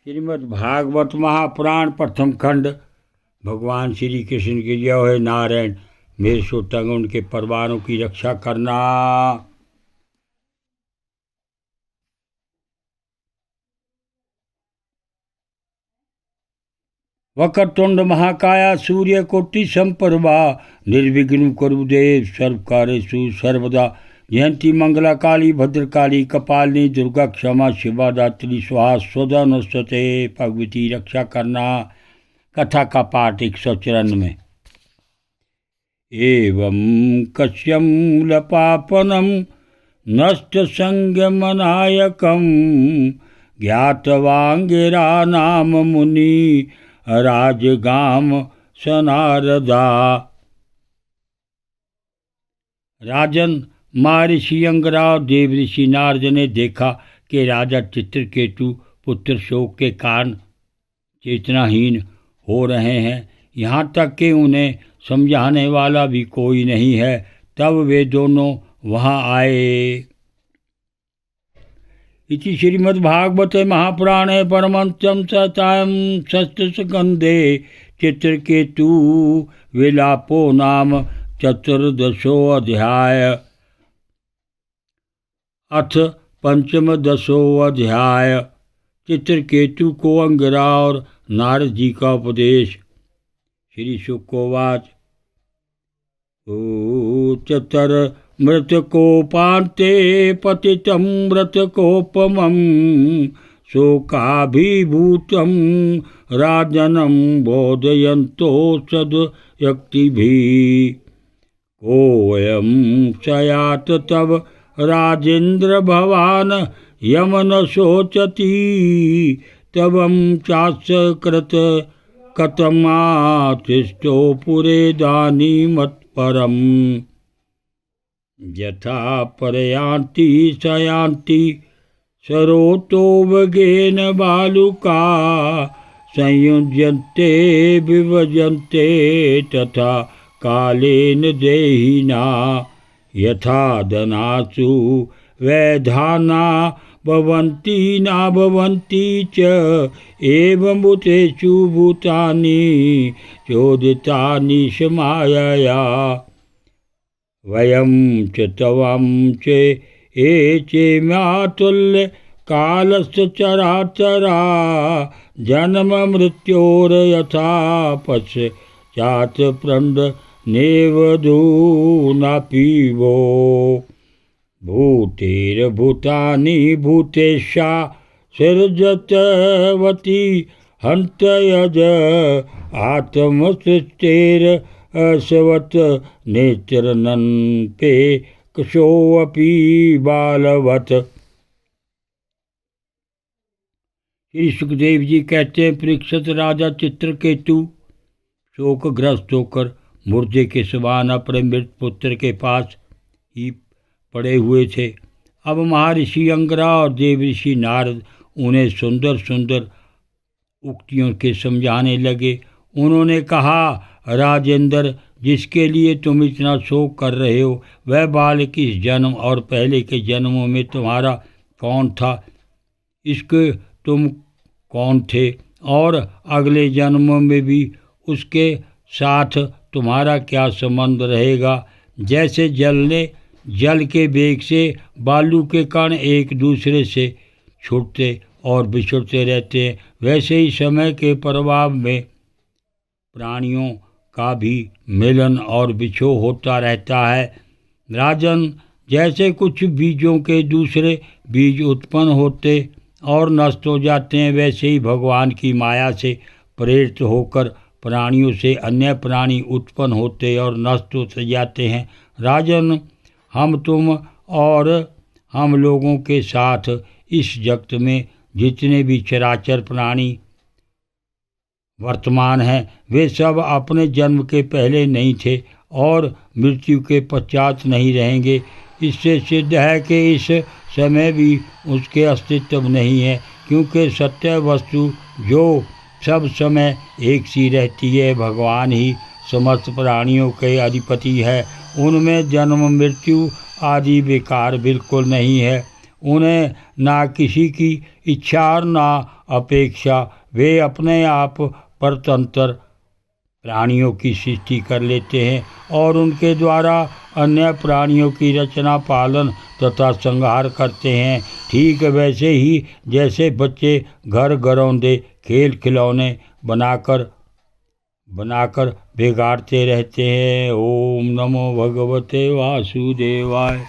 श्रीमद् भागवत महापुराण प्रथम खंड। भगवान श्री कृष्ण की जय है। नारायण मेरे श्रोतागण उनके परिवारों की रक्षा करना। वक्रतुंड महाकाया सूर्य कोटि संप्रभा निर्विघ्न कुरुदेव सर्वकार्येषु सर्वदा। जयंती मंगला काली भद्रकाली कपालिनी दुर्गा क्षमा शिवा दात्री स्वाहा स्वदा नमस्ते। भगवती रक्षा करना। कथा का पाठ 154 में। एवं कश्यम लपापनम नष्ट संगमनायकम ज्ञातवांगिरा नाम मुनि राजगाम सनारदा। राजन महर्षि अंगराव देव ऋषि नारद ने देखा कि राजा चित्रकेतु पुत्र शोक के कारण चेतनाहीन हो रहे हैं, यहाँ तक कि उन्हें समझाने वाला भी कोई नहीं है। तब वे दोनों वहाँ आए। इति श्रीमद्भागवते महापुराणे परमहंसं सतायं षष्ठस्कन्धे चित्रकेतु विलापो नाम चतुर्दशोऽध्याय। अथ पंचमदशोऽध्याय। चित्रकेतु को अंगिरा और नारद जी का उपदेश। श्री शुकोवाच। चतर मृतकोपान्ते पतितं मृतकोपमं शोकाभिभूतं राजनं बोधयन्तो सद्यक्तिभिः। कोऽयं स्यात् तव राजेन्द्र भवान् यम न शोचति तवं चास्कृत कथमातिष्ठो पुरेदानीमत्परम्। यथा परयान्ति सयान्ति सरोतो वगेन बालुका संयुज्यन्ते विभजन्ते तथा कालेन देहिना। यथा धनासु वैधाना भवन्ति न भवन्ति च एवमुतेषु भूतानि चोदितानि समायया। वयं च तवं च एचेमातुल्य कालस्य चराचरा जन्म मृत्योर्यथा पश्चात् प्रण्ड नेवधूनापि वो। भूतेर्भूतानि भूतेशा सृजतवती हन्तयज आत्मसृष्टेरसवत् नेत्रनन्पे कशोऽपि बालवत्। श्री सुखदेव जी कहते हैं, परीक्षित राजा चित्रकेतु शोकग्रस्त होकर मुर्दे के समान अपने मृत पुत्र के पास ही पड़े हुए थे। अब महर्षि अंगिरा और देवऋषि नारद उन्हें सुंदर सुंदर उक्तियों के समझाने लगे। उन्होंने कहा, राजेंद्र, जिसके लिए तुम इतना शोक कर रहे हो वह बालक इस जन्म और पहले के जन्मों में तुम्हारा कौन था, इसके तुम कौन थे, और अगले जन्मों में भी उसके साथ तुम्हारा क्या संबंध रहेगा। जैसे जल के वेग से बालू के कण एक दूसरे से छूटते और बिछुड़ते रहते हैं, वैसे ही समय के प्रभाव में प्राणियों का भी मिलन और बिछोह होता रहता है। राजन, जैसे कुछ बीजों के दूसरे बीज उत्पन्न होते और नष्ट हो जाते हैं, वैसे ही भगवान की माया से प्रेरित होकर प्राणियों से अन्य प्राणी उत्पन्न होते और नष्ट होते जाते हैं। राजन, हम तुम और हम लोगों के साथ इस जगत में जितने भी चराचर प्राणी वर्तमान हैं, वे सब अपने जन्म के पहले नहीं थे और मृत्यु के पश्चात नहीं रहेंगे। इससे सिद्ध है कि इस समय भी उसके अस्तित्व नहीं है, क्योंकि सत्य वस्तु जो सब समय एक सी रहती है, भगवान ही समस्त प्राणियों के अधिपति है। उनमें जन्म मृत्यु आदि विकार बिल्कुल नहीं है। उन्हें ना किसी की इच्छा और ना अपेक्षा वे अपने आप परतंत्र प्राणियों की सृष्टि कर लेते हैं और उनके द्वारा अन्य प्राणियों की रचना, पालन तथा संहार करते हैं। ठीक वैसे ही जैसे बच्चे घर घरौंदे खेल खिलौने बनाकर बिगाड़ते रहते हैं। ओम नमो भगवते वासुदेवाय।